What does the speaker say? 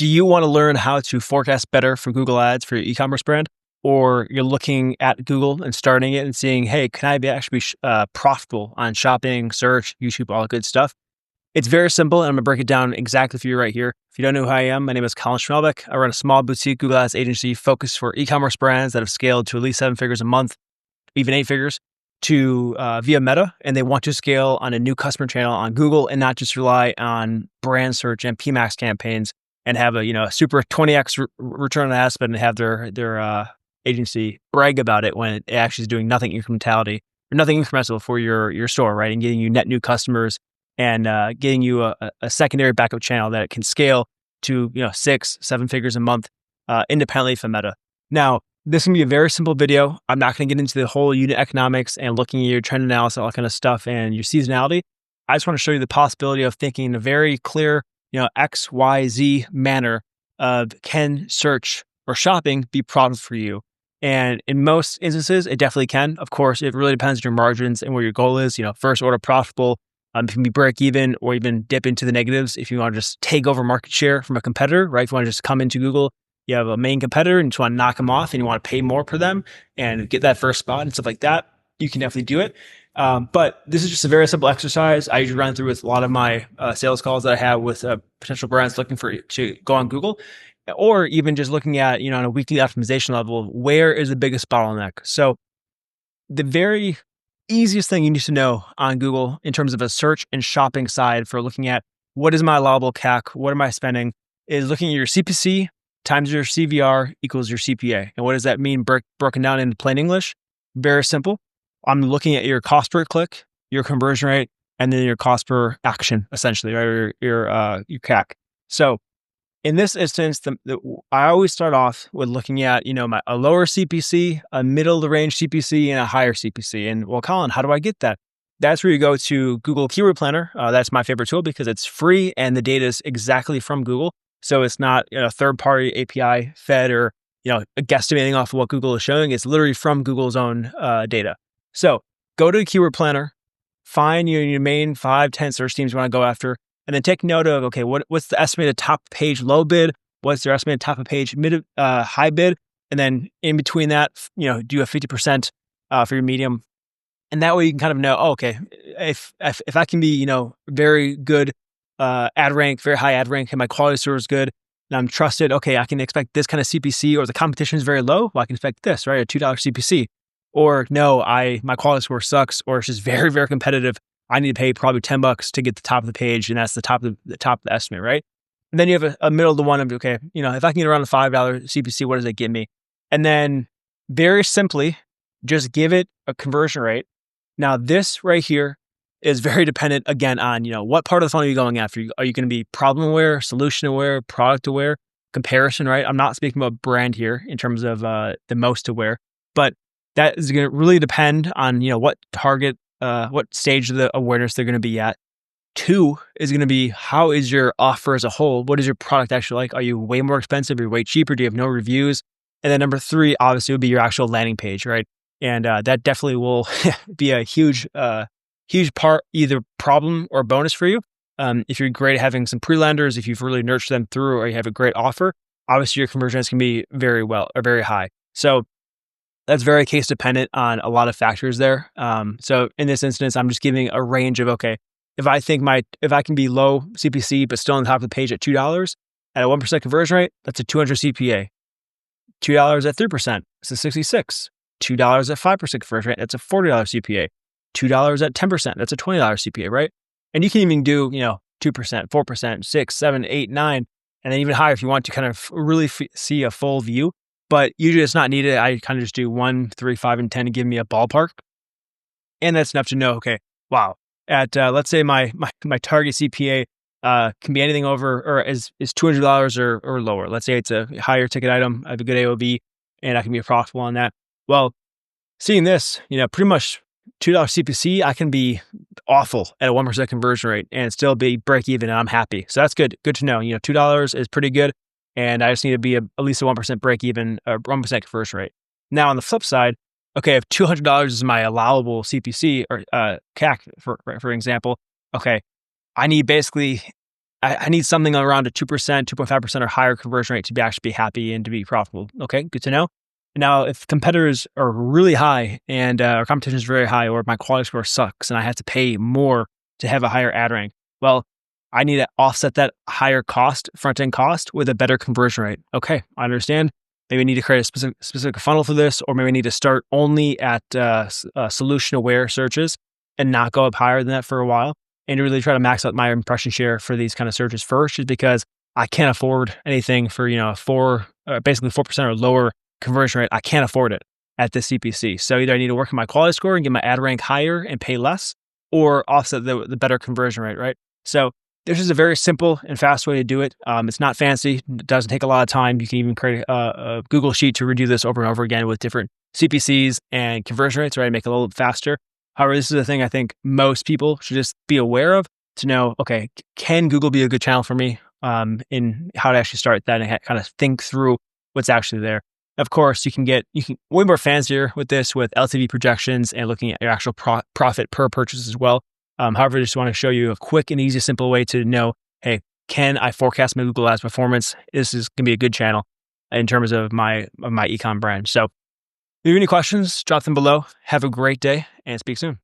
Do you want to learn how to forecast better for Google Ads for your e-commerce brand? Or you're looking at Google and starting it and seeing, hey, can I actually be profitable on shopping, search, YouTube, all that good stuff? It's very simple, and I'm going to break it down exactly for you right here. If you don't know who I am, my name is Collin Schmelebeck. I run a small boutique Google Ads agency focused for e-commerce brands that have scaled to at least 7 figures a month, even 8 figures, to via Meta, and they want to scale on a new customer channel on Google and not just rely on brand search and PMAX campaigns and have a super 20x return on ad spend and have their agency brag about it when it actually is doing nothing incremental for your store, right? And getting you net new customers and getting you a secondary backup channel that can scale to 6-7 figures a month independently from Meta. Now, this can be a very simple video. I'm not going to get into the whole unit economics and looking at your trend analysis, all that kind of stuff, and your seasonality. I just want to show you the possibility of thinking in a very clear, X, Y, Z manner of can search or shopping be profitable for you? And in most instances, it definitely can. Of course, it really depends on your margins and where your goal is. First order profitable. It can be break even or even dip into the negatives if you want to just take over market share from a competitor, right? If you want to just come into Google, you have a main competitor and you just want to knock them off and you want to pay more per them and get that first spot and stuff like that, you can definitely do it. But this is just a very simple exercise. I usually run through with a lot of my sales calls that I have with potential brands looking to go on Google, or even just looking at, on a weekly optimization level, where is the biggest bottleneck? So the very easiest thing you need to know on Google in terms of a search and shopping side for looking at what is my allowable CAC, what am I spending, is looking at your CPC times your CVR equals your CPA. And what does that mean broken down into plain English? Very simple. I'm looking at your cost per click, your conversion rate, and then your cost per action, essentially, right? Or your CAC. So in this instance, I always start off with looking at, a lower CPC, a middle of the range CPC, and a higher CPC. And well, Collin, how do I get that? That's where you go to Google Keyword Planner. That's my favorite tool because it's free and the data is exactly from Google. So it's not a third-party API fed or guesstimating off of what Google is showing. It's literally from Google's own data. So go to the Keyword Planner, find your main 5-10 search teams you want to go after, and then take note of, okay, what's the estimated top page low bid? What's their estimated top of page mid high bid? And then in between that, do a 50% for your medium. And that way you can kind of know, okay, if I can be, very good ad rank, very high ad rank, and my quality score is good, and I'm trusted, okay, I can expect this kind of CPC, or the competition is very low, well, I can expect this, right? A $2 CPC. Or no, my quality score sucks, or it's just very, very competitive. I need to pay probably $10 to get the top of the page, and that's the top of the estimate, right? And then you have a middle of the one of, okay, if I can get around a $5 CPC, what does it get me? And then very simply, just give it a conversion rate. Now this right here is very dependent again on, what part of the funnel are you going after? Are you going to be problem aware, solution aware, product aware, comparison, right? I'm not speaking about brand here in terms of the most aware, but that is going to really depend on, what target, what stage of the awareness they're going to be at. 2 is going to be, how is your offer as a whole? What is your product actually like? Are you way more expensive? Are you way cheaper? Do you have no reviews? And then number 3, obviously, would be your actual landing page, right? And that definitely will be a huge part, either problem or bonus for you. If you're great at having some pre-landers, if you've really nurtured them through, or you have a great offer, obviously your conversion rates can be very high. So that's very case dependent on a lot of factors there. So in this instance, I'm just giving a range of, okay, if I can be low CPC, but still on the top of the page at $2 at a 1% conversion rate, that's a 200 CPA. $2 at 3%, it's a 66. $2 at 5% conversion rate, that's a $40 CPA. $2 at 10%, that's a $20 CPA, right? And you can even do, 2%, 4%, 6, 7, 8, 9, and then even higher if you want to kind of really see a full view. But usually it's not needed. I kind of just do 1, 3, 5, and 10 to give me a ballpark. And that's enough to know, okay, wow, at let's say my target CPA can be anything over, or is $200 or lower. Let's say it's a higher ticket item, I have a good AOV, and I can be profitable on that. Well, seeing this, pretty much $2 CPC, I can be awful at a 1% conversion rate and still be break even, and I'm happy. So that's good. Good to know. $2 is pretty good, and I just need to be at least a 1% break even, or 1% conversion rate. Now on the flip side, okay, if $200 is my allowable CPC or CAC, for example, okay, I need basically I need something around a 2%, 2.5% or higher conversion rate to be happy and to be profitable. Okay, good to know. Now, if competitors are really high and our competition is very high, or my quality score sucks and I have to pay more to have a higher ad rank, well, I need to offset that higher cost, front end cost, with a better conversion rate. Okay, I understand. Maybe I need to create a specific funnel for this, or maybe I need to start only at solution aware searches and not go up higher than that for a while, and really try to max out my impression share for these kind of searches first, just because I can't afford anything for basically 4% or lower conversion rate. I can't afford it at this CPC. So either I need to work on my quality score and get my ad rank higher and pay less, or offset the better conversion rate, right? So this is a very simple and fast way to do it. It's not fancy. It doesn't take a lot of time. You can even create a Google sheet to redo this over and over again with different CPCs and conversion rates, right? Make it a little faster. However, this is a thing I think most people should just be aware of to know, okay, can Google be a good channel for me in how to actually start that and kind of think through what's actually there. Of course, you can way more fancier with this with LTV projections and looking at your actual profit per purchase as well. However, I just want to show you a quick and easy, simple way to know, hey, can I forecast my Google Ads performance? This is going to be a good channel in terms of my ecom brand. So if you have any questions, drop them below. Have a great day and speak soon.